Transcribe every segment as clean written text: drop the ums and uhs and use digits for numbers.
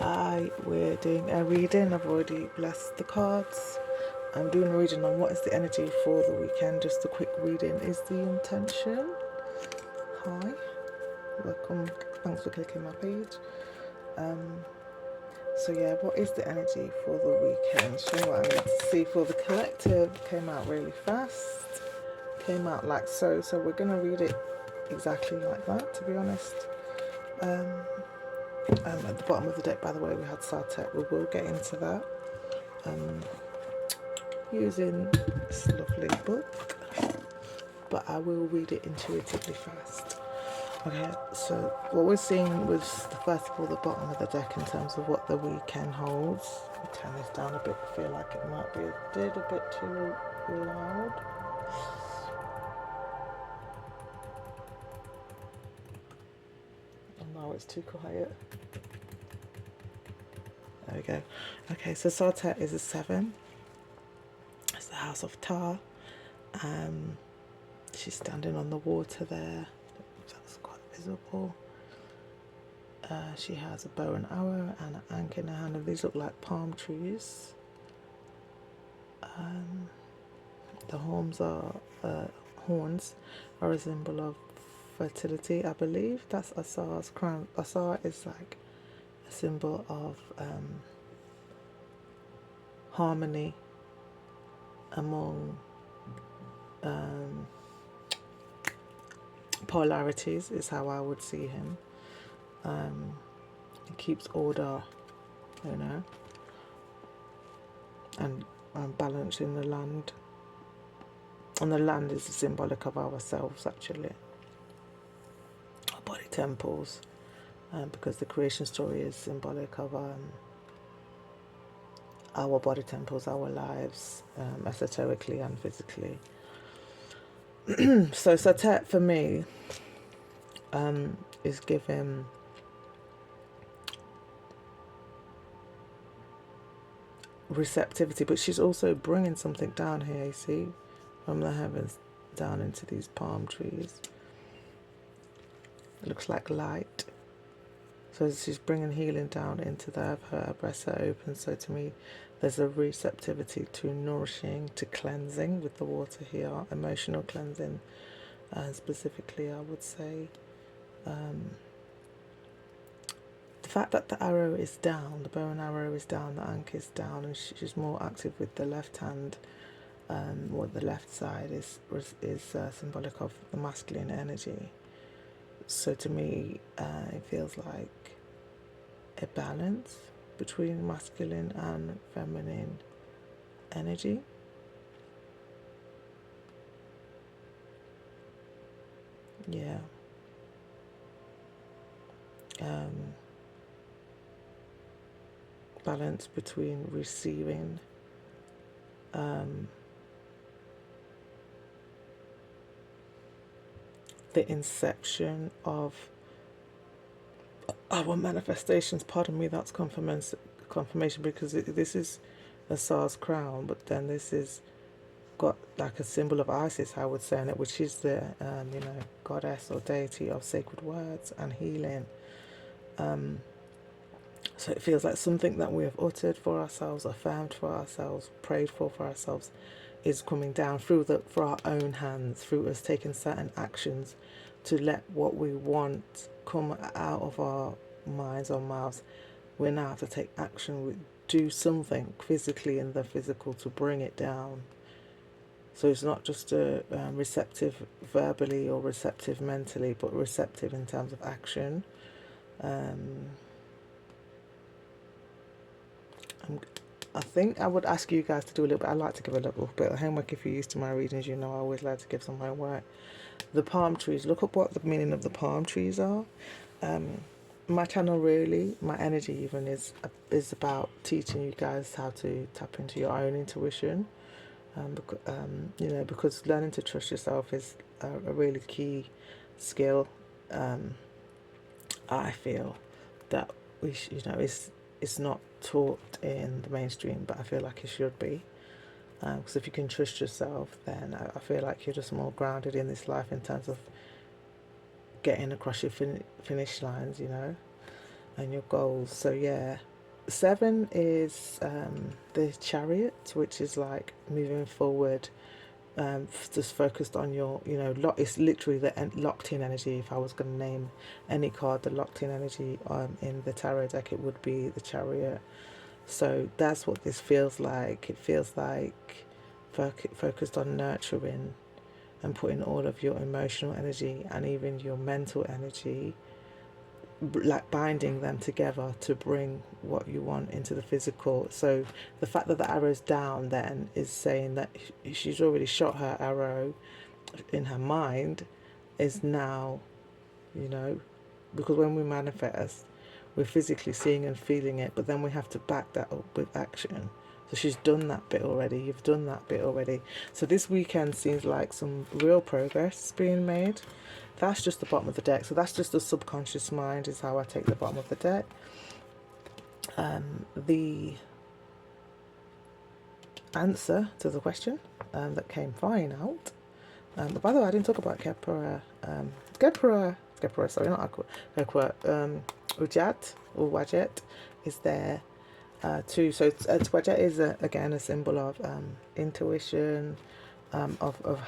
Hi, we're doing a reading. I've already blessed the cards. I'm doing a reading on what is the energy for the weekend. Just a quick reading is the intention. Hi, welcome. Thanks for clicking my page. So yeah, what is the energy for the weekend? Show me what I need to see for the collective. Came out really fast. Came out like so. So we're gonna read it exactly like that, to be honest. At the bottom of the deck, by the way, we had Sartek. We will get into that using this lovely book, but I will read it intuitively first. Okay, so what we're seeing was, first of all, the bottom of the deck in terms of what the weekend holds. I'll turn this down a bit. I feel like it might be a little bit too loud. Oh no, it's too quiet. There we go. Okay, so Sartek is a 7. It's the House of Tar. She's standing on the water there. That's quite visible. She has a bow and arrow and an anchor in her hand, and these look like palm trees. The horns are a symbol of fertility, I believe. That's Asar's crown. Asar is like a symbol of harmony among polarities, is how I would see him. He keeps order, you know, and balance in the land. And the land is symbolic of ourselves, actually, our body temples, because the creation story is symbolic of our body temples, our lives, esoterically and physically. So Satet for me is giving receptivity, but she's also bringing something down here, you see, from the heavens down into these palm trees. It looks like light. So she's bringing healing down into the earth. Her breasts are open. So to me, there's a receptivity to nourishing, to cleansing with the water here, emotional cleansing, specifically, I would say. The fact that the arrow is down, the bow and arrow is down, the anchor is down, and she's more active with the left hand, or the left side is symbolic of the masculine energy. So to me, it feels like a balance between masculine and feminine energy. Yeah. Balance between receiving the inception of our manifestations. Pardon me, that's confirmation, because this is a Asar's crown, but then this is got like a symbol of Isis, I would say, in it, which is the goddess or deity of sacred words and healing. So it feels like something that we have uttered for ourselves, affirmed for ourselves, prayed for ourselves, is coming down for our own hands, through us taking certain actions to let what we want come out of our minds or mouths. We now have to take action, we do something physically in the physical to bring it down. So it's not just a receptive verbally or receptive mentally, but receptive in terms of action. I think I would ask you guys to do a little bit. I like to give a little bit of homework. If you're used to my readings, you know I always like to give some homework. The palm trees. Look up what the meaning of the palm trees are. My channel, really, my energy even, is about teaching you guys how to tap into your own intuition. Because learning to trust yourself is a really key skill. I feel that it's not taught in the mainstream, but I feel like it should be. Because if you can trust yourself, then I feel like you're just more grounded in this life in terms of getting across your finish lines, and your goals. So yeah, 7 is the chariot, which is like moving forward, just focused on your, it's literally the locked in energy. If I was going to name any card, the locked in energy in the tarot deck, it would be the chariot. So that's what this feels like. It feels like focused on nurturing and putting all of your emotional energy and even your mental energy, like binding them together to bring what you want into the physical. So the fact that the arrow's down then is saying that she's already shot her arrow in her mind, is now, because when we manifest, we're physically seeing and feeling it, but then we have to back that up with action. So she's done that bit already. You've done that bit already. So this weekend seems like some real progress being made. That's just the bottom of the deck. So that's just the subconscious mind is how I take the bottom of the deck. The answer to the question that came flying out. By the way, I didn't talk about Kepra. Sorry, not Kepra. Ujat or Wajet is there too. So Wajet is again a symbol of intuition, of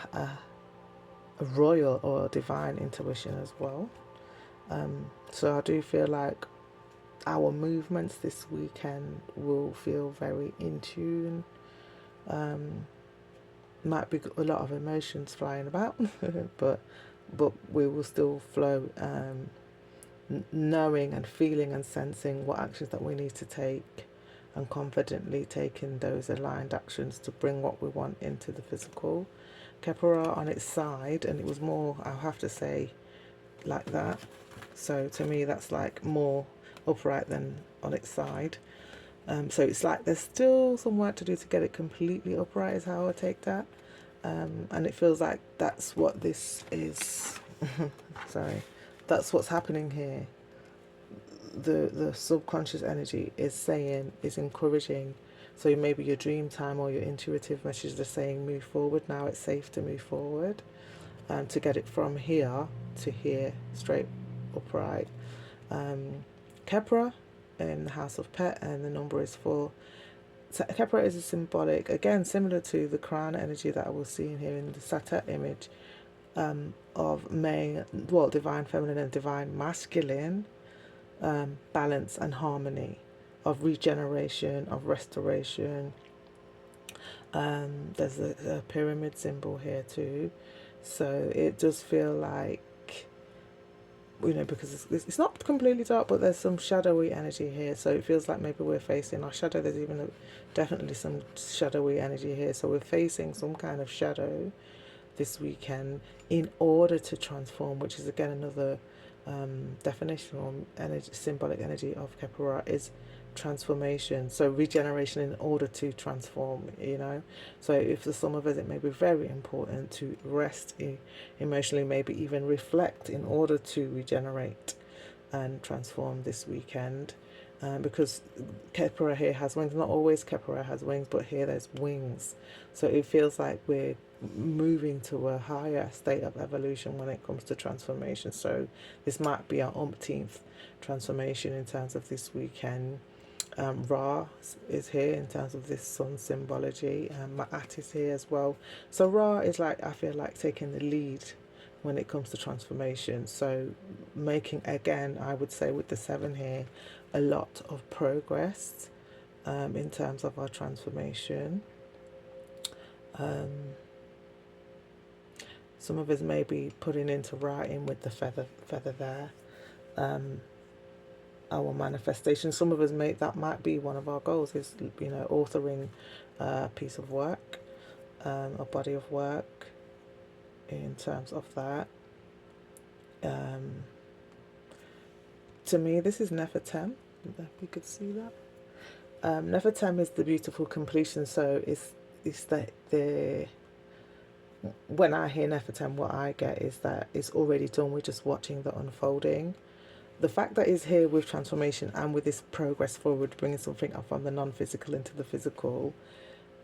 royal or divine intuition as well. So I do feel like our movements this weekend will feel very in tune. Might be a lot of emotions flying about, but we will still flow, knowing and feeling and sensing what actions that we need to take, and confidently taking those aligned actions to bring what we want into the physical. Kepura on its side, and it was more, I'll have to say, like that. So to me, that's like more upright than on its side. So it's like there's still some work to do to get it completely upright, is how I take that. And it feels like that's what this is. Sorry, that's what's happening here. The subconscious energy is saying, is encouraging. So maybe your dream time or your intuitive messages are saying move forward. Now it's safe to move forward, to get it from here to here, straight upright. Kepra in the house of Pet, and the number is 4. So Kepra is a symbolic, again similar to the crown energy that I was seeing here in the Satet image, of May, well, divine feminine and divine masculine, balance and harmony, of regeneration, of restoration. There's a pyramid symbol here too, so it does feel like, because it's not completely dark, but there's some shadowy energy here, so it feels like maybe we're facing our shadow. There's even definitely some shadowy energy here, so we're facing some kind of shadow this weekend in order to transform, which is again another definition or energy, symbolic energy of Kepura is transformation. So regeneration in order to transform, so if for some of us it may be very important to rest emotionally, maybe even reflect in order to regenerate and transform this weekend, because Kepura here has wings. Not always Kepura has wings, but here there's wings, so it feels like we're moving to a higher state of evolution when it comes to transformation. So this might be our umpteenth transformation in terms of this weekend. Ra is here in terms of this sun symbology, and Ma'at is here as well. So Ra is like, I feel like taking the lead when it comes to transformation. So making, again, I would say with the 7 here, a lot of progress in terms of our transformation. Some of us may be putting into writing with the feather there, our manifestation. Some of us that might be one of our goals, is authoring a piece of work, a body of work in terms of that. To me, this is Nefertem, if you could see that. Nefertem is the beautiful completion. So it's the when I hear Nefertem, what I get is that it's already done. We're just watching the unfolding. The fact that it's here with transformation and with this progress forward, bringing something up from the non-physical into the physical,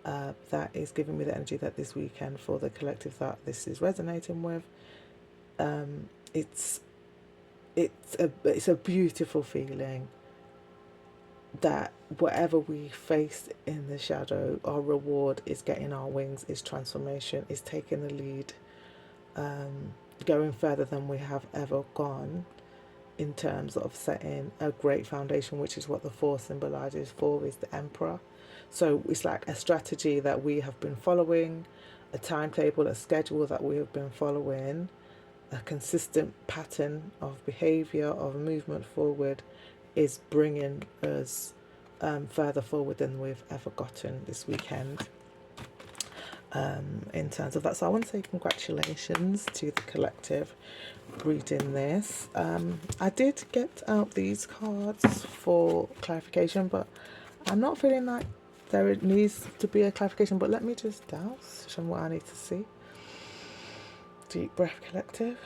that is giving me the energy that this weekend, for the collective that this is resonating with, it's a beautiful feeling. that whatever we face in the shadow, our reward is getting our wings, is transformation, is taking the lead, going further than we have ever gone in terms of setting a great foundation, which is what the four symbolizes. Four is the emperor. So it's like a strategy that we have been following, a timetable, a schedule that we have been following, a consistent pattern of behavior, of movement forward, is bringing us further forward than we've ever gotten this weekend. In terms of that, so I want to say congratulations to the collective reading this. I did get out these cards for clarification, but I'm not feeling like there needs to be a clarification. But let me just douse some what I need to see. Deep breath, collective.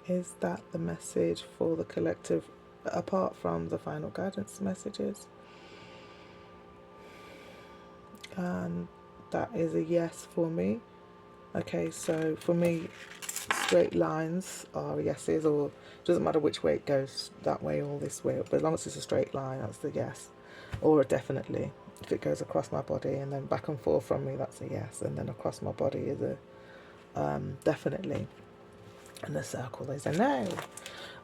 Is that the message for the collective, apart from the final guidance messages? And that is a yes for me. Okay, so for me, straight lines are yeses, or doesn't matter which way it goes, that way or this way, but as long as it's a straight line, that's the yes, or a definitely. If it goes across my body and then back and forth from me, that's a yes, and then across my body is a definitely, and the circle is a no.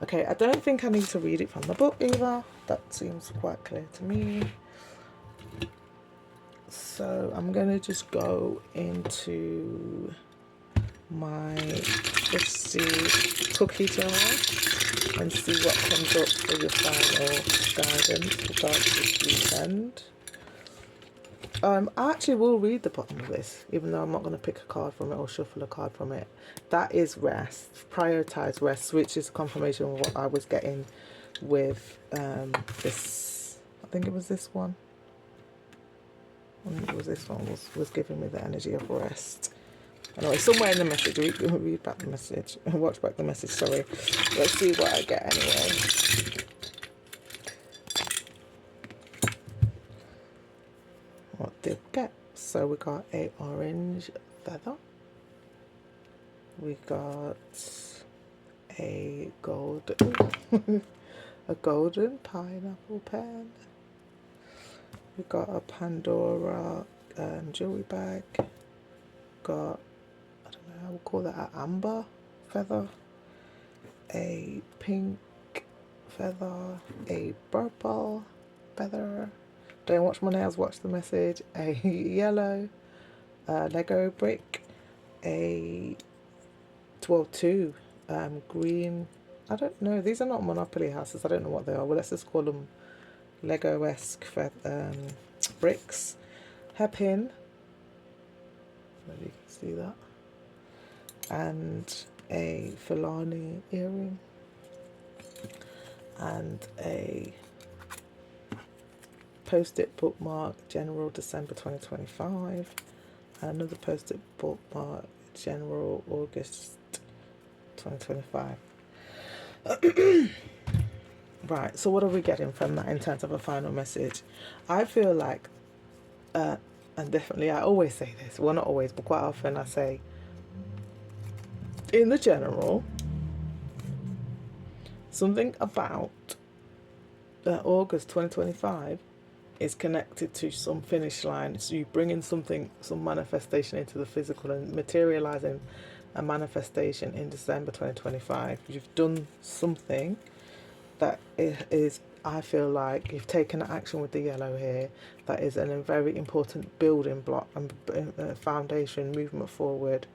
Okay, I don't think I need to read it from the book either. That seems quite clear to me. So I'm going to just go into my trusty cookie jar and see what comes up for your final guidance regards this weekend. I actually will read the bottom of this, even though I'm not going to pick a card from it or shuffle a card from it. That is rest. Prioritize rest, which is a confirmation of what I was getting with this. I think it was this one. I think it was this one was giving me the energy of rest. Anyway, somewhere in the message, read back the message, watch back the message, sorry. Let's see what I get anyway. What did we get? So we got a orange feather. We got a golden, a golden pineapple pen. We got a Pandora jewelry bag. Got, I don't know, I would call that an amber feather. A pink feather. A purple feather. Don't watch my nails, watch the message. A yellow Lego brick. A 2 green. I don't know, these are not Monopoly houses, I don't know what they are. Well, let's just call them Lego-esque bricks. Hairpin, maybe you can see that, and a Fulani earring, and a post-it bookmark, General December 2025, and another post-it bookmark, General August 2025. Right, so what are we getting from that in terms of a final message? I feel like, and definitely I always say this, well not always, but quite often I say, in the general, something about August 2025 is connected to some finish line. So you bring in something, some manifestation into the physical, and materializing a manifestation in December 2025. You've done something that is, I feel like you've taken action with the yellow here, that is a very important building block and foundation, movement forward,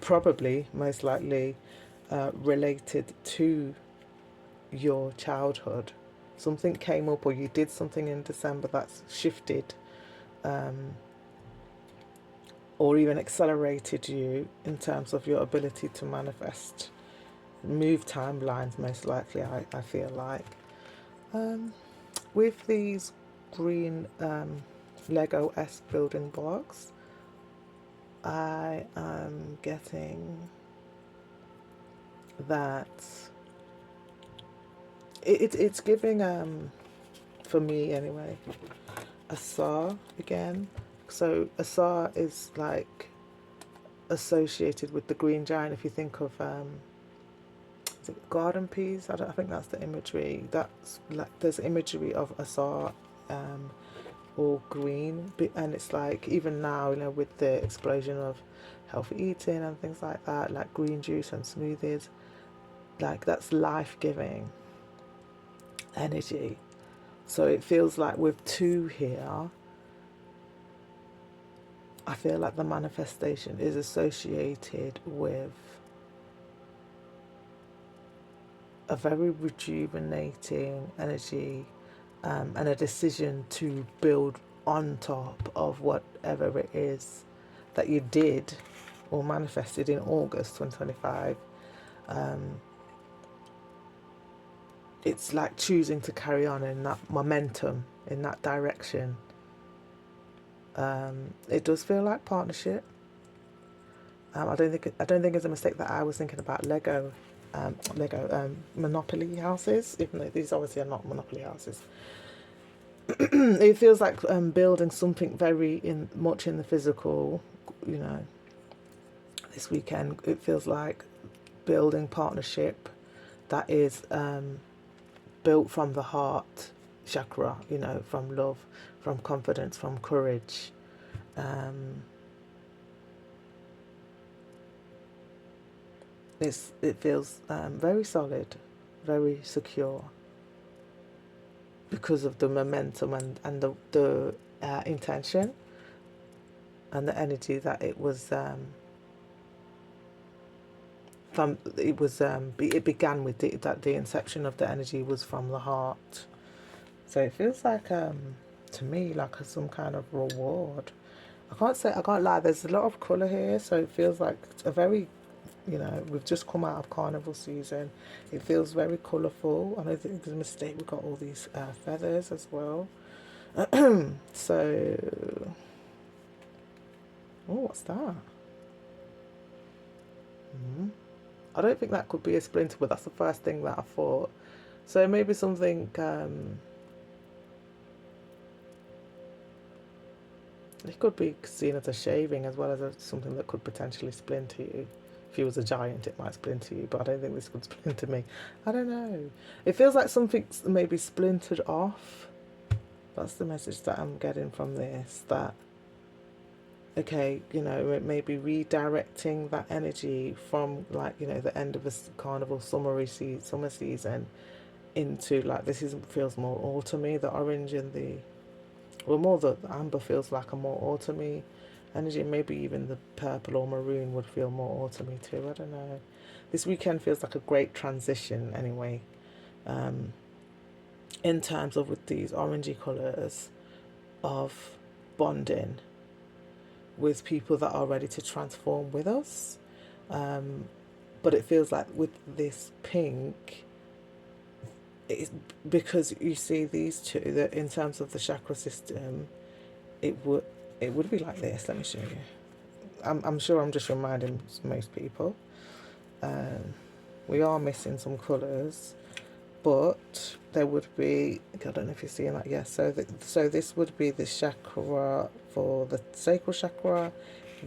probably most likely related to your childhood. Something came up, or you did something in December that's shifted or even accelerated you in terms of your ability to manifest, move timelines, most likely. I feel like with these green Lego-esque building blocks, I am getting that it's giving for me anyway, Asar again. So Asar is like associated with the green giant. If you think of is it garden peas? I think that's the imagery. That's like there's imagery of Asar, all green, and it's like even now, with the explosion of healthy eating and things like that, like green juice and smoothies, like that's life-giving energy. So it feels like with two here, I feel like the manifestation is associated with a very rejuvenating energy, and a decision to build on top of whatever it is that you did or manifested in August 2025. It's like choosing to carry on in that momentum, in that direction. It does feel like partnership. I don't think it's a mistake that I was thinking about Monopoly houses, even though these obviously are not Monopoly houses. It feels like building something much in the physical. This weekend it feels like building partnership that is built from the heart chakra. From love, from confidence, from courage. It feels very solid, very secure, because of the momentum and the intention and the energy that it was from. It began with that the inception of the energy was from the heart. So it feels like to me like some kind of reward. I can't lie, there's a lot of colour here, so it feels like a very, we've just come out of carnival season. It feels very colourful. I don't think it's a mistake we've got all these feathers as well. So, oh, what's that? I don't think that could be a splinter, but that's the first thing that I thought. So maybe something, it could be seen as a shaving as well as something that could potentially splinter you. If he was a giant, it might splinter you, but I don't think this could splinter me. I don't know. It feels like something's maybe splintered off. That's the message that I'm getting from this. That, okay, maybe redirecting that energy from, like, the end of a carnival summer season into, like, feels more autumny. The orange and more the amber feels like a more autumny energy. Maybe even the purple or maroon would feel more autumny too. I don't know. This weekend feels like a great transition anyway, in terms of with these orangey colours of bonding with people that are ready to transform with us. But it feels like with this pink, it's because you see these two, that in terms of the chakra system, it would be like this. Let me show you. I'm sure I'm just reminding most people. We are missing some colours, but there would be, I don't know if you're seeing that. Yes, so this would be the chakra for the sacral chakra,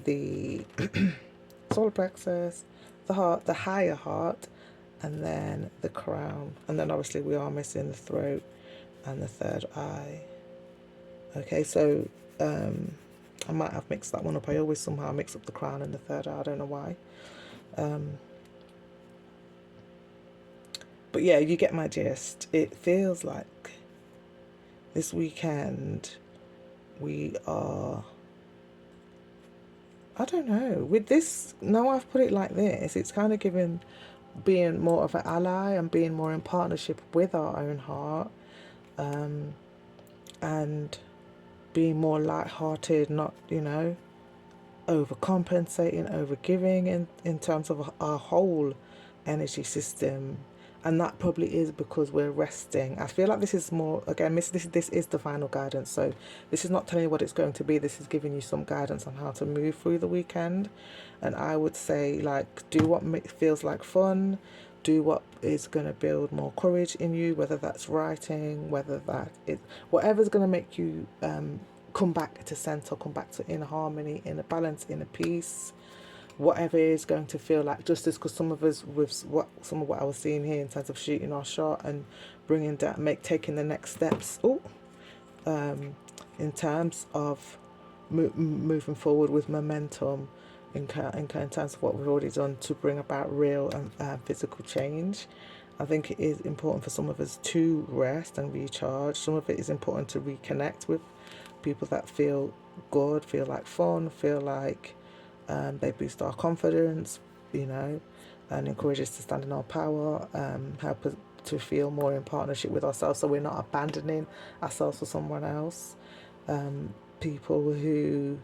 the solar plexus, the heart, the higher heart, and then the crown. And then obviously we are missing the throat and the third eye. Okay, so I might have mixed that one up. I always somehow mix up the crown and the third eye. I don't know why. But yeah, you get my gist. It feels like this weekend we are, I don't know, with this, now I've put it like this, it's kind of given being more of an ally and being more in partnership with our own heart, and being more light-hearted, not, overcompensating, overgiving in terms of our whole energy system. And that probably is because we're resting. I feel like this is more, again, this is the final guidance. So this is not telling you what it's going to be. This is giving you some guidance on how to move through the weekend. And I would say, like, do what feels like fun. Do what is going to build more courage in you, whether that's writing, whether that is, whatever's going to make you come back to center, come back to inner harmony, inner balance, inner peace. whatever is going to feel like justice, because some of us, with some of what I was seeing here in terms of shooting our shot and bringing that, taking the next steps, in terms of moving forward with momentum, in terms of what we've already done to bring about real and physical change. I think it is important for some of us to rest and recharge. Some of it is important to reconnect with people that feel good, feel like fun, feel like they boost our confidence, and encourage us to stand in our power, help us to feel more in partnership with ourselves so we're not abandoning ourselves for someone else. People who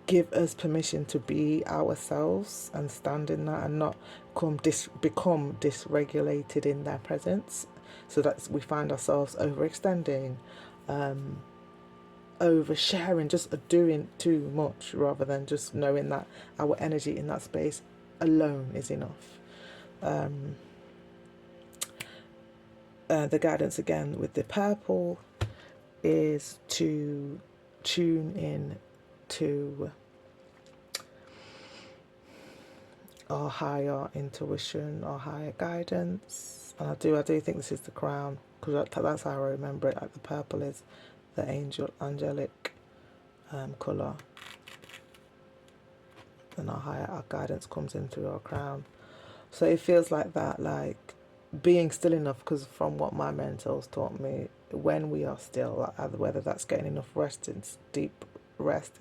give us permission to be ourselves and stand in that and not become dysregulated in their presence, so that we find ourselves overextending, oversharing, just doing too much, rather than just knowing that our energy in that space alone is enough. The guidance again with the purple is to tune in to our higher intuition, our higher guidance. And I do think this is the crown, because that's how I remember it. Like the purple is the angelic colour, and our guidance comes in through our crown. So it feels like that, like being still enough, because from what my mentors taught me, when we are still, whether that's getting enough rest, in deep rest,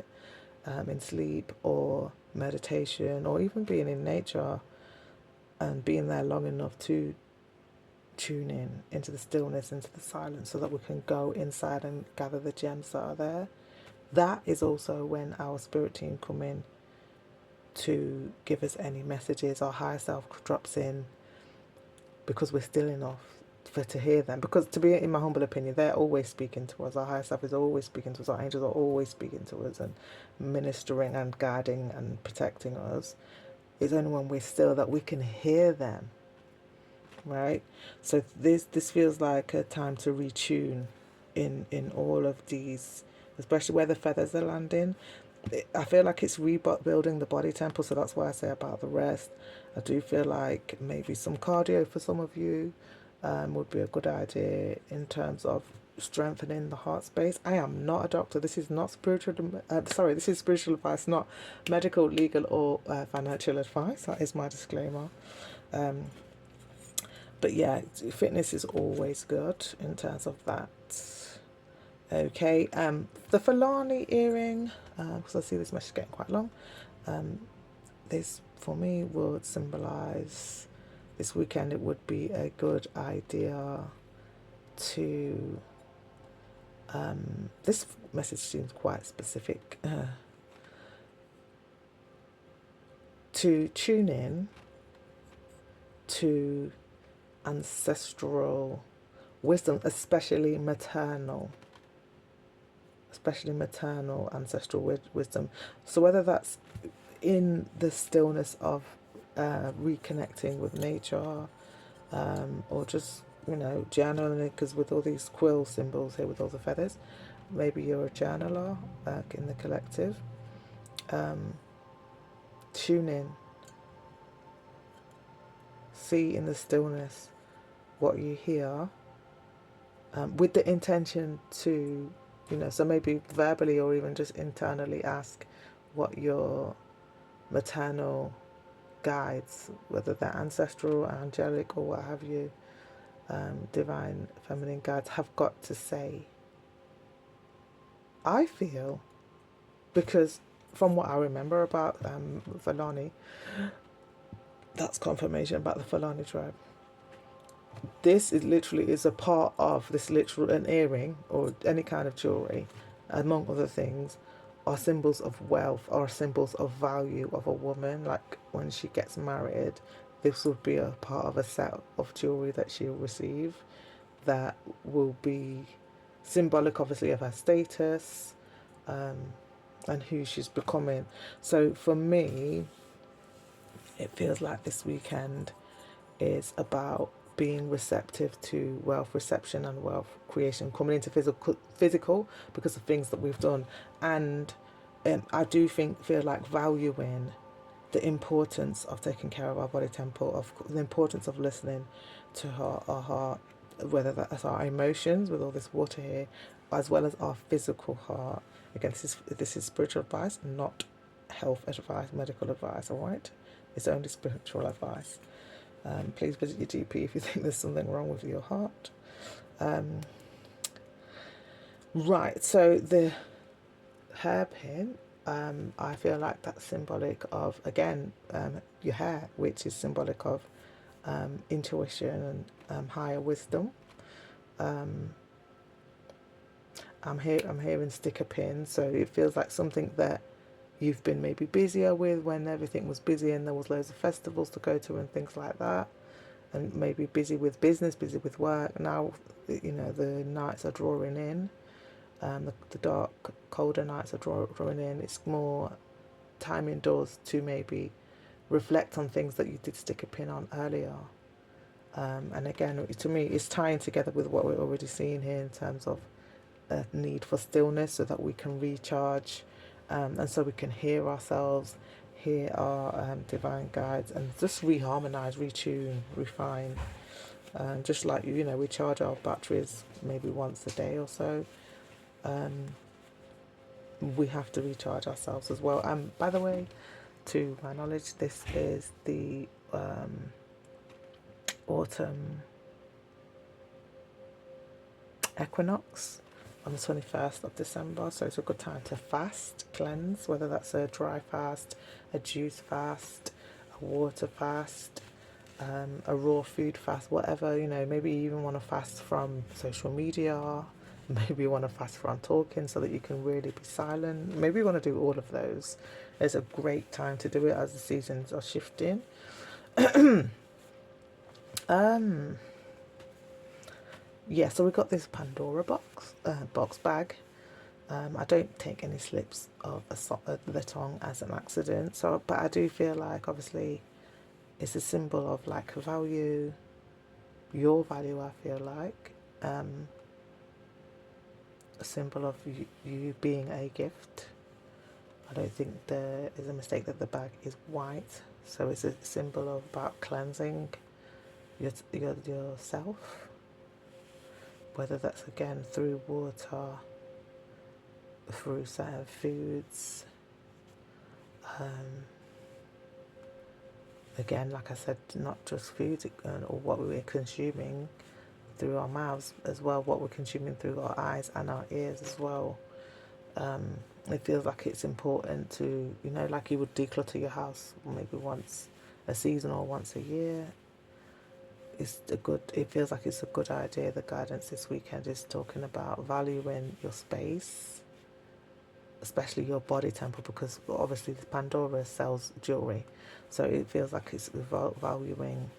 in sleep, or meditation, or even being in nature and being there long enough to tune in into the stillness, into the silence, so that we can go inside and gather the gems that are there. That is also when our spirit team come in to give us any messages. Our higher self drops in, because we're still enough to hear them. Because, to be, in my humble opinion, they're always speaking to us. Our higher self is always speaking to us. Our angels are always speaking to us and ministering and guiding and protecting us. It's only when we're still that we can hear them, right? So this feels like a time to retune in all of these, especially where the feathers are landing. I feel like it's rebuilding the body temple, so that's why I say about the rest. I do feel like maybe some cardio for some of you would be a good idea in terms of strengthening the heart space. I am not a doctor. This is not this is spiritual advice, not medical, legal, or financial advice. That is my disclaimer. But yeah, fitness is always good in terms of that. Okay, the Fulani earring, because I see this message getting quite long. This for me would symbolize this weekend. It would be a good idea to. This message seems quite specific. To tune in to ancestral wisdom, especially maternal ancestral wisdom. So whether that's in the stillness of reconnecting with nature, or just journaling, because with all these quill symbols here with all the feathers, maybe you're a journaler in the collective. Tune in, see in the stillness what you hear, with the intention to, so maybe verbally or even just internally ask what your maternal guides, whether they're ancestral, angelic, or what have you, divine feminine guides, have got to say. I feel, because from what I remember about Fulani, that's confirmation about the Fulani tribe. This is literally is a part of this, literal an earring or any kind of jewelry, among other things, are symbols of wealth, are symbols of value of a woman. Like when she gets married, this would be a part of a set of jewelry that she'll receive that will be symbolic, obviously, of her status, and who she's becoming. So for me, it feels like this weekend is about being receptive to wealth reception and wealth creation, coming into physical because of things that we've done, and I do feel like valuing the importance of taking care of our body temple, of the importance of listening to our heart, whether that's our emotions with all this water here, as well as our physical heart. Again, this is spiritual advice, not health advice, medical advice. All right, it's only spiritual advice. Please visit your GP if you think there's something wrong with your heart. Right, so the hairpin, I feel like that's symbolic of, again, your hair, which is symbolic of intuition and higher wisdom. I'm hearing sticker pins, so it feels like something that you've been maybe busier with when everything was busy and there was loads of festivals to go to and things like that, and maybe busy with business, busy with work. Now, the nights are drawing in. The dark, colder nights are drawing in. It's more time indoors to maybe reflect on things that you did stick a pin on earlier. And again, to me, it's tying together with what we're already seeing here in terms of a need for stillness so that we can recharge, and so we can hear ourselves, hear our divine guides, and just reharmonize, retune, refine. Just like, we charge our batteries maybe once a day or so. We have to recharge ourselves as well. By the way, to my knowledge, this is the autumn equinox on the 21st of December, so it's a good time to fast, cleanse, whether that's a dry fast, a juice fast, a water fast, a raw food fast, whatever. Maybe you even want to fast from social media, maybe you want to fast from talking so that you can really be silent, maybe you want to do all of those. It's a great time to do it as the seasons are shifting. Yeah, so we got this Pandora box bag. I don't take any slips of the tongue as an accident. So, but I do feel like obviously it's a symbol of like value, your value. I feel like a symbol of you being a gift. I don't think there is a mistake that the bag is white. So it's a symbol of about cleansing yourself. Whether that's again through water, through certain foods. Again, like I said, not just food or what we're consuming through our mouths as well, what we're consuming through our eyes and our ears as well. It feels like it's important to, like you would declutter your house maybe once a season or once a year. It feels like it's a good idea. The guidance this weekend is talking about valuing your space, especially your body temple, because obviously the Pandora sells jewelry, so it feels like it's valuing.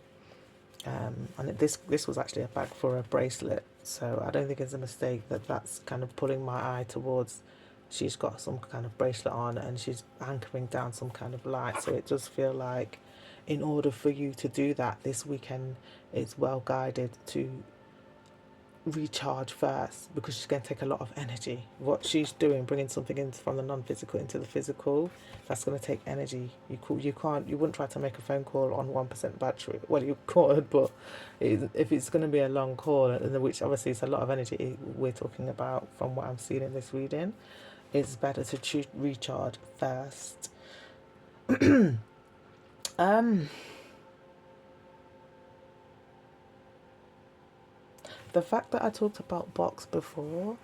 And this was actually a bag for a bracelet, so I don't think it's a mistake that's kind of pulling my eye towards. She's got some kind of bracelet on and she's anchoring down some kind of light, so it does feel like in order for you to do that this weekend, it's well guided to recharge first, because she's going to take a lot of energy. What she's doing, bringing something in from the non-physical into the physical, that's going to take energy. You wouldn't try to make a phone call on 1% battery. Well, you could, but if it's going to be a long call, which obviously is a lot of energy we're talking about from what I'm seeing in this reading, it's better to recharge first. The fact that I talked about box before,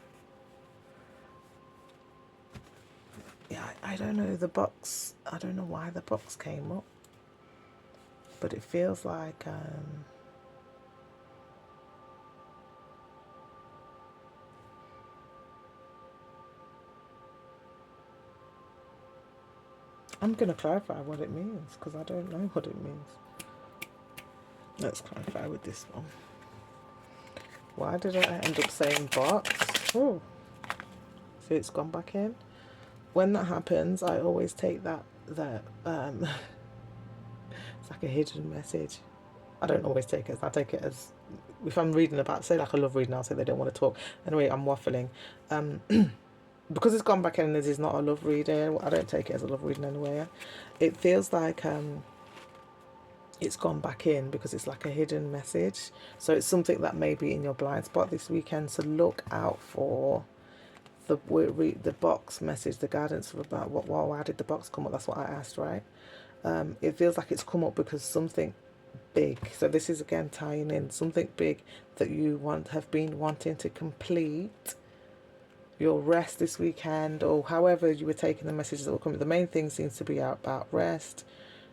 yeah, I don't know, the box, I don't know why the box came up, but it feels like I'm going to clarify what it means, because I don't know what it means. Let's clarify with this one. Why did I end up saying box? Oh, see, it's gone back in. When that happens, I always take that it's like a hidden message. I don't always take it. I take it as, if I'm reading about, say like a love reading, I'll say they don't want to talk. Anyway, I'm waffling. because it's gone back in and this is not a love reading, I don't take it as a love reading anyway. It feels like it's gone back in because it's like a hidden message. So it's something that may be in your blind spot this weekend. So look out for the box message, the guidance about why did the box come up? That's what I asked, right? It feels like it's come up because something big. So this is again tying in something big that you have been wanting to complete your rest this weekend, or however you were taking the messages that were coming. The main thing seems to be about rest,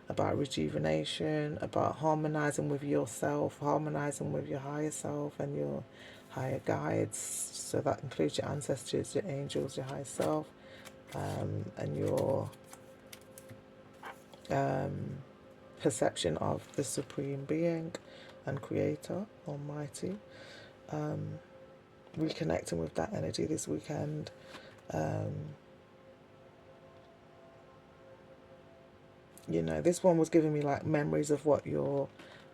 about rejuvenation, about harmonizing with yourself, harmonizing with your higher self and your higher guides. So that includes your ancestors, your angels, your higher self, and your perception of the Supreme Being and Creator, Almighty. Reconnecting with that energy this weekend. You know, this one was giving me like memories of what your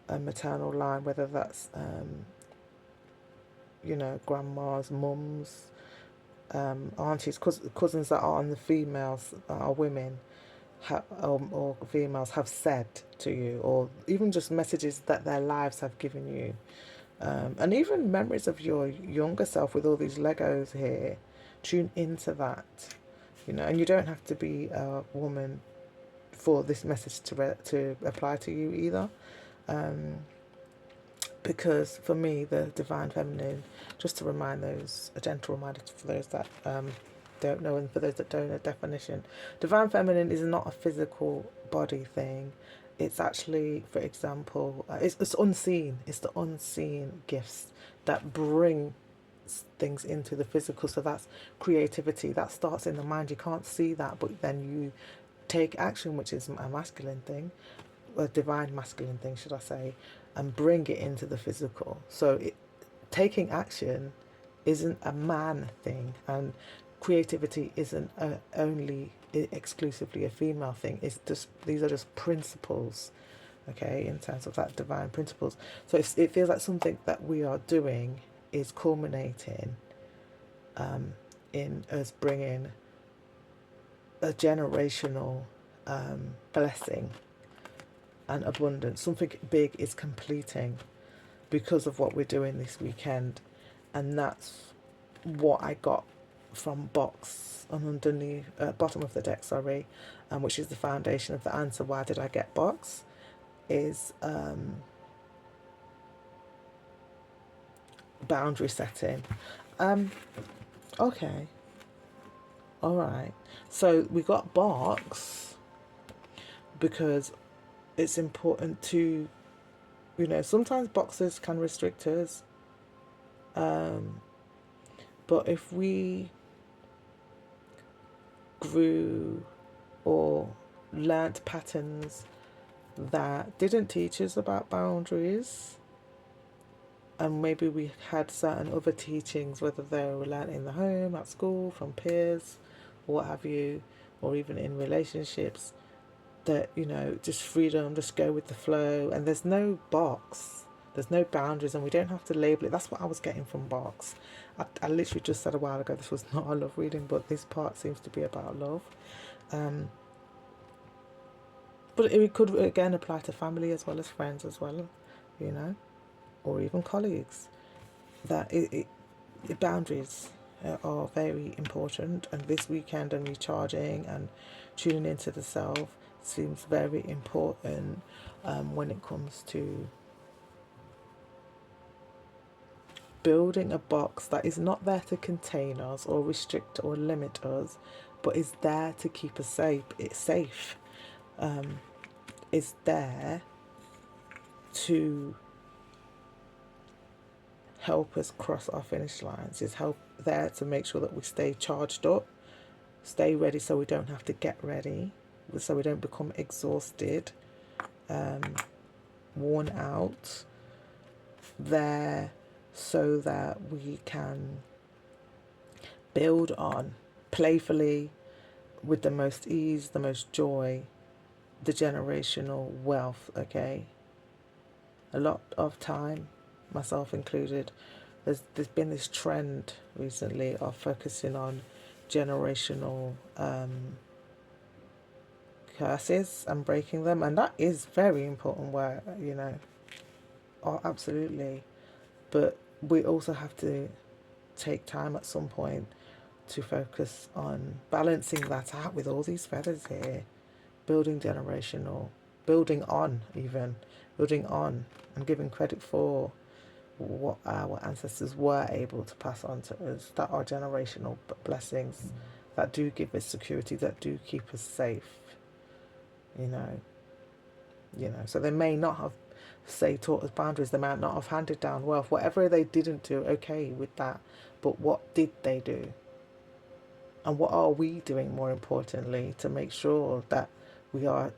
maternal line, whether that's, you know, grandmas, mums, aunties, cousins that are on the females, are women, or females have said to you, or even just messages that their lives have given you. And even memories of your younger self with all these Legos here. Tune into that, you know, and you don't have to be a woman for this message to apply to you either. Because for me, the divine feminine, just to remind those, a gentle reminder for those that don't know, and for those that don't know definition, divine feminine is not a physical body thing. It's actually, for example, it's unseen. It's the unseen gifts that bring things into the physical. So that's creativity. That starts in the mind. You can't see that, but then you take action, which is a masculine thing, a divine masculine thing, should I say, and bring it into the physical. So taking action isn't a man thing, and creativity isn't only exclusively a female thing. It's just, these are just principles, okay, in terms of that divine principles. So it feels like something that we are doing is culminating in us bringing a generational blessing and abundance. Something big is completing because of what we're doing this weekend, and that's what I got from box and underneath, bottom of the deck, sorry, which is the foundation of the answer. Why did I get box? Is boundary setting. Okay, all right. So we got box because it's important to, you know, sometimes boxes can restrict us. But if we grew or learnt patterns that didn't teach us about boundaries, and maybe we had certain other teachings, whether they were learnt in the home, at school, from peers, or what have you, or even in relationships, that, you know, just freedom, just go with the flow, and there's no box, there's no boundaries, and we don't have to label it. That's what I was getting from box. I literally just said a while ago this was not a love reading, but this part seems to be about love. But it could again apply to family as well as friends as well, you know, or even colleagues. That boundaries are very important, and this weekend and recharging and tuning into the self seems very important when it comes to building a box that is not there to contain us or restrict or limit us, but is there to keep us safe. It's safe. It's there to help us cross our finish lines. It's there to make sure that we stay charged up, stay ready, so we don't have to get ready, so we don't become exhausted, worn out. There so that we can build on playfully, with the most ease, the most joy, the generational wealth, okay? A lot of time, myself included, there's been this trend recently of focusing on generational curses and breaking them, and that is very important work, you know. Oh, absolutely. But we also have to take time at some point to focus on balancing that out with all these feathers here, building generational, building on, even building on, and giving credit for what our ancestors were able to pass on to us, that are generational blessings, that do give us security, that do keep us safe, you know. So they may not have, say, taught us boundaries, they might not have handed down wealth, whatever they didn't do, okay with that, but what did they do? And what are we doing, more importantly, to make sure that we are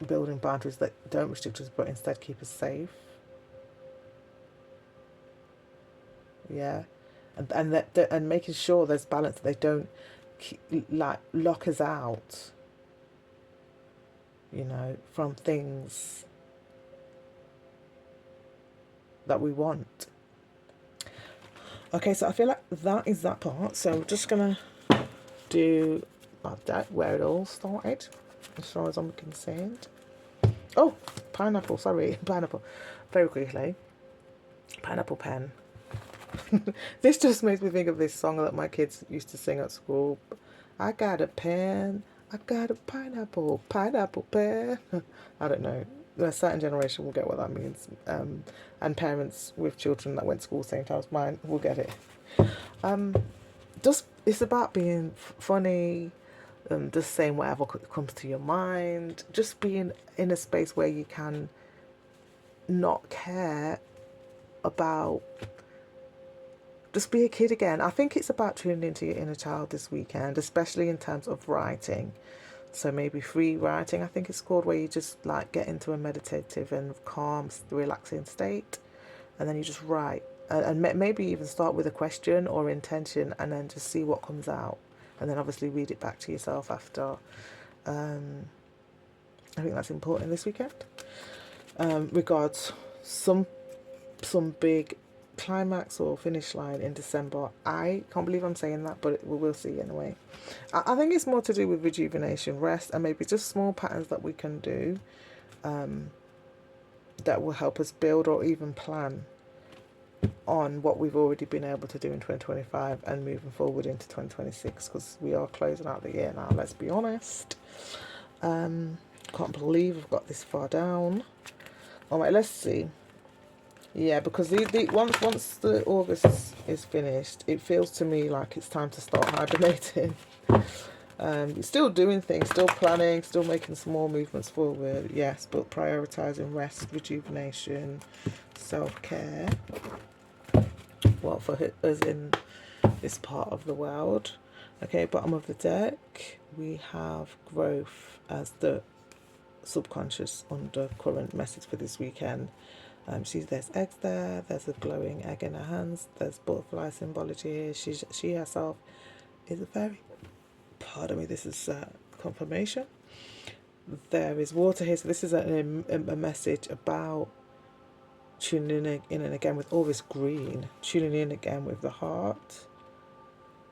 building boundaries that don't restrict us but instead keep us safe? Yeah. And making sure there's balance, they don't like lock us out, you know, from things that we want. Okay, so I feel like that is that part. So I'm just gonna do that where it all started, as far as I'm concerned. Oh, pineapple, sorry, pineapple. Very quickly. Pineapple pen. This just makes me think of this song that my kids used to sing at school. I got a pen, I got a pineapple, pineapple pen. I don't know. A certain generation will get what that means. And parents with children that went to school same time as mine will get it. Just it's about being funny, just saying whatever comes to your mind, just being in a space where you can not care about, just be a kid again. I think it's about tuning into your inner child this weekend, especially in terms of writing. So maybe free writing, I think it's called, where you just like get into a meditative and calm, relaxing state, and then you just write. And maybe even start with a question or intention, and then just see what comes out, and then obviously read it back to yourself after. I think that's important this weekend. Regards, some big climax or finish line in December. I can't believe I'm saying that, but we will see anyway. I think it's more to do with rejuvenation, rest, and maybe just small patterns that we can do that will help us build or even plan on what we've already been able to do in 2025 and moving forward into 2026, because we are closing out the year now, let's be honest. Can't believe I've got this far down. All right, let's see. Yeah, because once the August is finished, it feels to me like it's time to start hibernating. Still doing things, still planning, still making small movements forward, yes, but prioritizing rest, rejuvenation, self-care. Well, for us in this part of the world. Okay, bottom of the deck, we have growth as the subconscious undercurrent message for this weekend. There's eggs there, there's a glowing egg in her hands, there's butterfly symbology here. She herself is a very, pardon me, this is confirmation. There is water here, so this is a message about tuning in and again with all this green, tuning in again with the heart.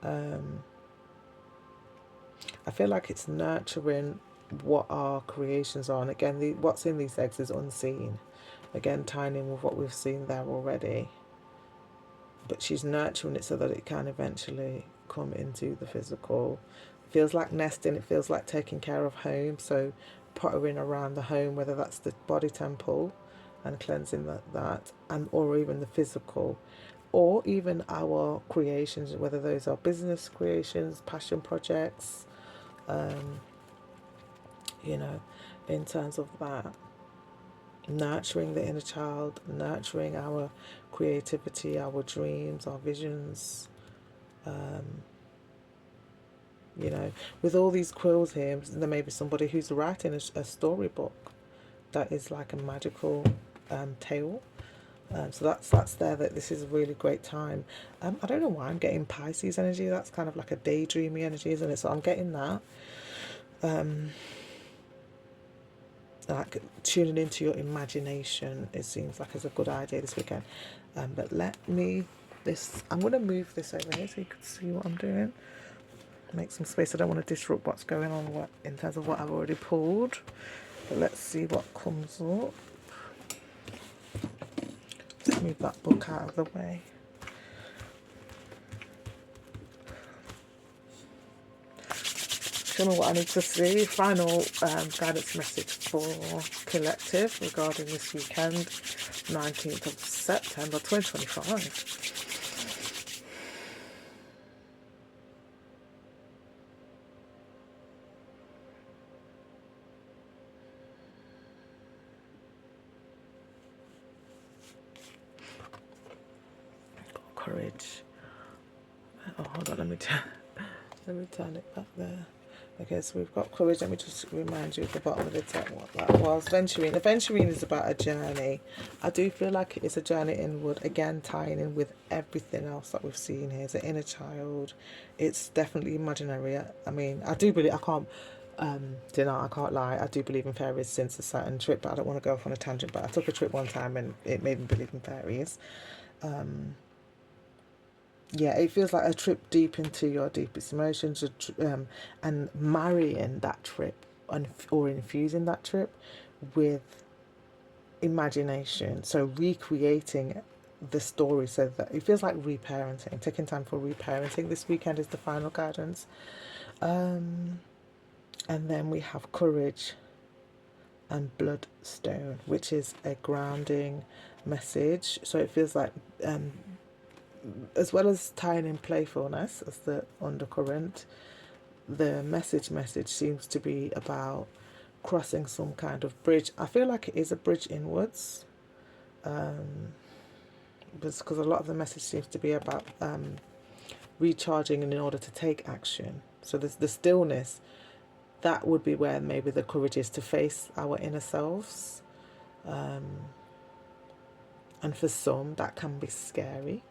I feel like it's nurturing what our creations are, and again, what's in these eggs is unseen. Again, tying in with what we've seen there already. But she's nurturing it so that it can eventually come into the physical. It feels like nesting, it feels like taking care of home. So pottering around the home, whether that's the body temple and cleansing that and or even the physical, or even our creations, whether those are business creations, passion projects, in terms of that. Nurturing the inner child, nurturing our creativity, our dreams, our visions. With all these quills here, there may be somebody who's writing a storybook that is like a magical tale. So that's there, that this is a really great time. I don't know why I'm getting Pisces energy. That's kind of like a daydreamy energy, isn't it? So I'm getting that. Like tuning into your imagination, it seems like it's a good idea this weekend. But I'm going to move this over here so you can see what I'm doing. make some space. I don't want to disrupt what's going on in terms of what I've already pulled. But let's see what comes up. Let's move that book out of the way. Show me what I need to see. Final guidance message for collective regarding this weekend, 19th of September 2025. Courage. Oh, hold on, let me turn it back there. Okay, so we've got courage. Let me just remind you at the bottom of the deck what that was. Venturing. Venturing is about a journey. I do feel like it is a journey inward. Again, tying in with everything else that we've seen here. It's an inner child. It's definitely imaginary. I mean, I do believe, I can't deny, I can't lie. I do believe in fairies since a certain trip, but I don't want to go off on a tangent. But I took a trip one time and it made me believe in fairies. Yeah, it feels like a trip deep into your deepest emotions, and marrying that trip or infusing that trip with imagination. So recreating the story so that it feels like reparenting, taking time for reparenting. This weekend is the final guidance. And then we have courage and bloodstone, which is a grounding message. So it feels like as well as tying in playfulness as the undercurrent, the message seems to be about crossing some kind of bridge. I feel like it is a bridge inwards, because a lot of the message seems to be about recharging in order to take action. So there's the stillness. That would be where maybe the courage is to face our inner selves. And for some, that can be scary.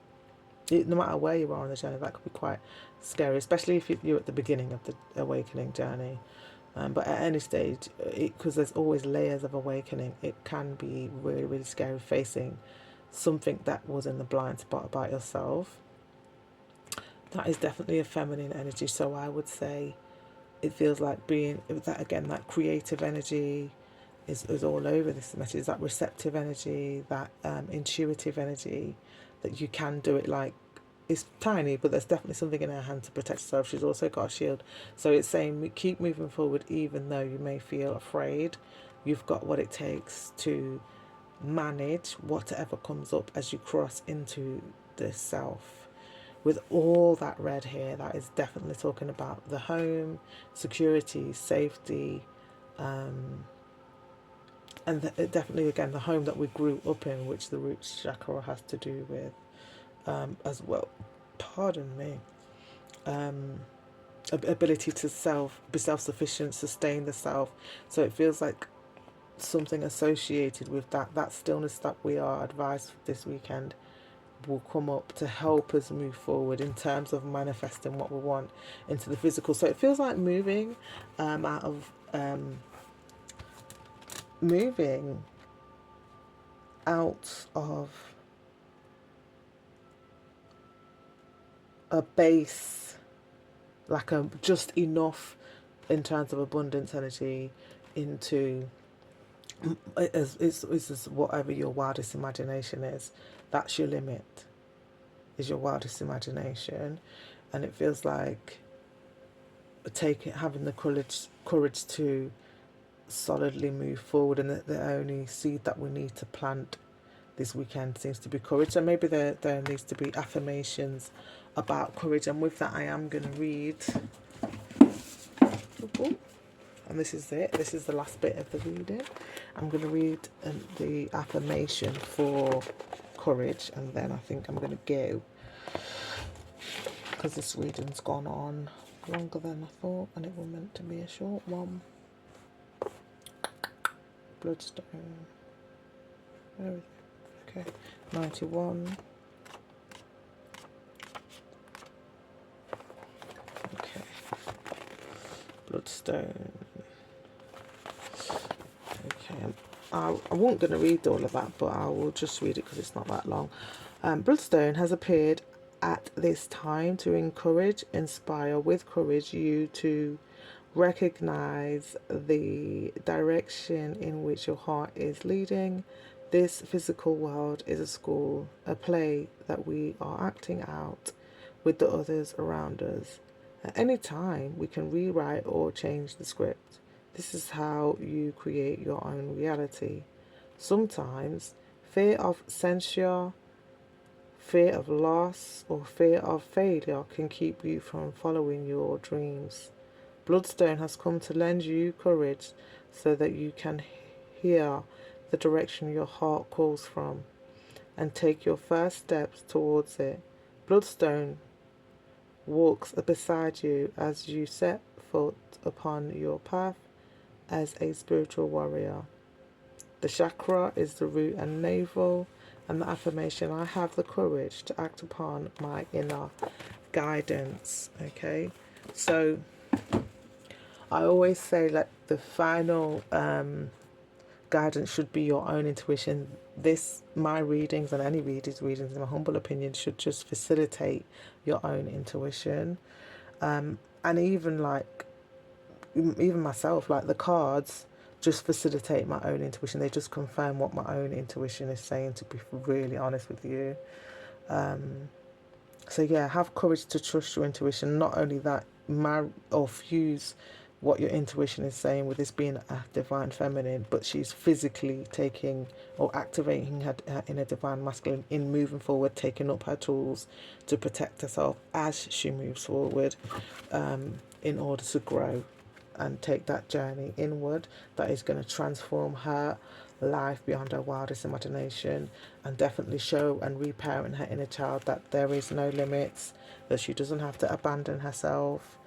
No matter where you are on the journey, that could be quite scary, especially if you're at the beginning of the awakening journey. But at any stage, because there's always layers of awakening, it can be really, really scary facing something that was in the blind spot about yourself. That is definitely a feminine energy. So I would say it feels like being that, again, that creative energy is all over this message. That receptive energy, that intuitive energy, that you can do it. Like, it's tiny, but there's definitely something in her hand to protect herself. She's also got a shield. So it's saying keep moving forward even though you may feel afraid. You've got what it takes to manage whatever comes up as you cross into the self. With all that red here, that is definitely talking about the home, security, safety, and definitely, again, the home that we grew up in, which the root chakra has to do with as well. Pardon me. Ability to be self-sufficient, sustain the self. So it feels like something associated with that stillness that we are advised this weekend will come up to help us move forward in terms of manifesting what we want into the physical. So it feels like moving out of a base, like a just enough in terms of abundance energy, into is whatever your wildest imagination is. That's your limit, is your wildest imagination. And it feels like having the courage to solidly move forward, and the only seed that we need to plant this weekend seems to be courage. So maybe there needs to be affirmations about courage. And with that, I am going to read, and this is it, this is the last bit of the reading. I'm going to read the affirmation for courage, and then I think I'm going to go, because this reading's gone on longer than I thought, and it was meant to be a short one. Bloodstone. Where is it? Okay, 91. Okay, bloodstone. Okay, I wasn't going to read all of that, but I will just read it because it's not that long. Bloodstone has appeared at this time to encourage, inspire with courage you to recognize the direction in which your heart is leading. This physical world is a school, a play that we are acting out with the others around us. At any time, we can rewrite or change the script. This is how you create your own reality. Sometimes, fear of censure, fear of loss, or fear of failure can keep you from following your dreams. Bloodstone has come to lend you courage so that you can hear the direction your heart calls from and take your first steps towards it. Bloodstone walks beside you as you set foot upon your path as a spiritual warrior. The chakra is the root and navel, and the affirmation: I have the courage to act upon my inner guidance. Okay, so I always say that the final guidance should be your own intuition. My readings and any readers' readings, in my humble opinion, should just facilitate your own intuition. And even myself, like the cards, just facilitate my own intuition. They just confirm what my own intuition is saying, to be really honest with you. So yeah, have courage to trust your intuition. Not only that, fuse what your intuition is saying with this being a divine feminine, but she's physically taking or activating her inner divine masculine in moving forward, taking up her tools to protect herself as she moves forward, in order to grow and take that journey inward that is going to transform her life beyond her wildest imagination, and definitely show and reparent her inner child that there is no limits, that she doesn't have to abandon herself.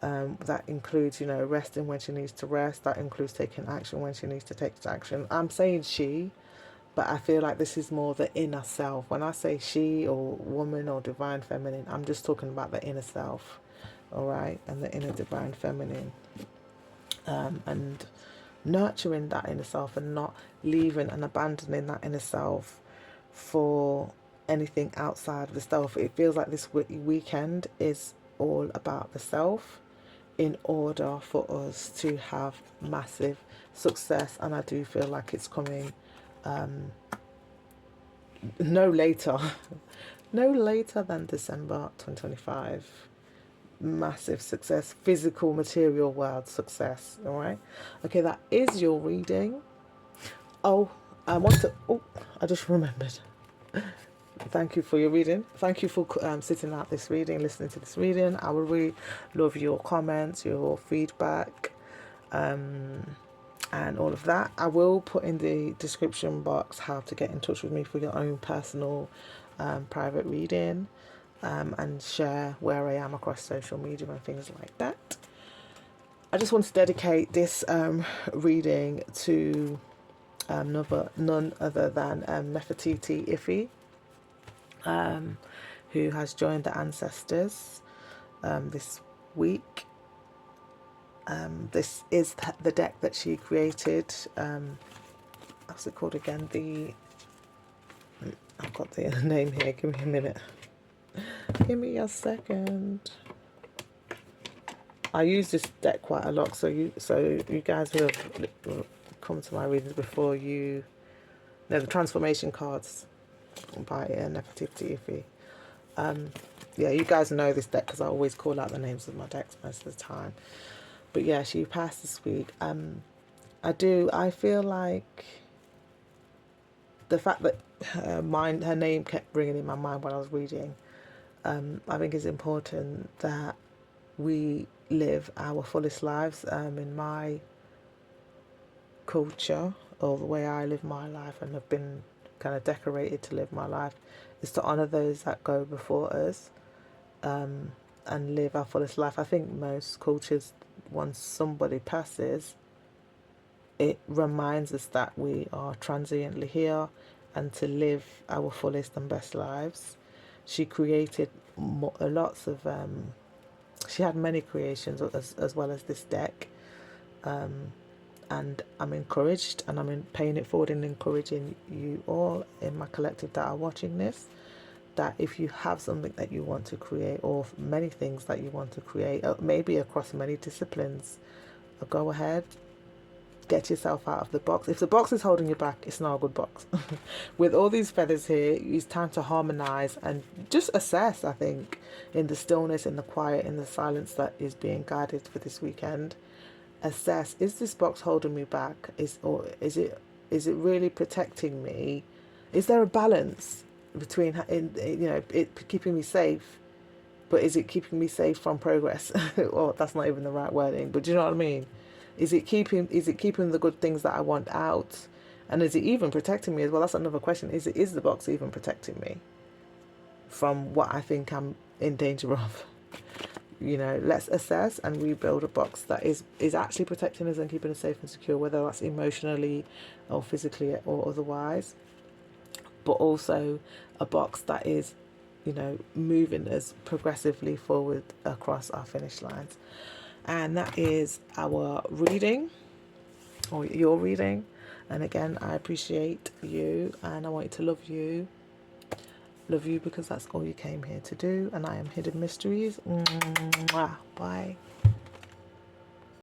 That includes, resting when she needs to rest. That includes taking action when she needs to take action. I'm saying she, but I feel like this is more the inner self. When I say she or woman or divine feminine, I'm just talking about the inner self, all right, and the inner divine feminine, and nurturing that inner self and not leaving and abandoning that inner self for anything outside of the self. It feels like this weekend is all about the self in order for us to have massive success, and I do feel like it's coming no later no later than December 2025. Massive success, physical material world success. All right, okay, that is your reading. I just remembered. Thank you for your reading. Thank you for sitting out this reading, listening to this reading. I would really love your comments, your feedback, and all of that. I will put in the description box how to get in touch with me for your own personal private reading, and share where I am across social media and things like that. I just want to dedicate this reading to none other than Nefertiti Ife, who has joined the ancestors this week. This is the deck that she created. What's it called again? I've got the name here. Give me a minute. Give me a second. I use this deck quite a lot, so you guys who have come to my readings before, the transformation cards by Nefertiti Ife. Yeah, you guys know this deck because I always call out the names of my decks most of the time. But yeah, she passed this week. I feel like the fact that her name kept ringing in my mind when I was reading, I think it's important that we live our fullest lives. In my culture, or the way I live my life and have been kind of decorated to live my life, is to honour those that go before us, and live our fullest life. I think most cultures, once somebody passes, it reminds us that we are transiently here and to live our fullest and best lives. She created lots of she had many creations as well as this deck, and I'm encouraged, and I'm paying it forward and encouraging you all in my collective that are watching this that if you have something that you want to create, or many things that you want to create, maybe across many disciplines, go ahead, get yourself out of the box. If the box is holding you back, it's not a good box. With all these feathers here, it's time to harmonize and just assess, I think, in the stillness, in the quiet, in the silence that is being guided for this weekend. Assess, is this box holding me back? Or is it really protecting me? Is there a balance between it keeping me safe, but is it keeping me safe from progress? Or that's not even the right wording, but do you know what I mean? Is it keeping the good things that I want out? And is it even protecting me as well? That's another question. Is the box even protecting me from what I think I'm in danger of? Let's assess and rebuild a box that is actually protecting us and keeping us safe and secure, whether that's emotionally or physically or otherwise. But also a box that is, moving us progressively forward across our finish lines. And that is our reading, or your reading. And again, I appreciate you, and I want you to love you. Love you because that's all you came here to do. And I am Hidden Mysteries. Mwah. Bye.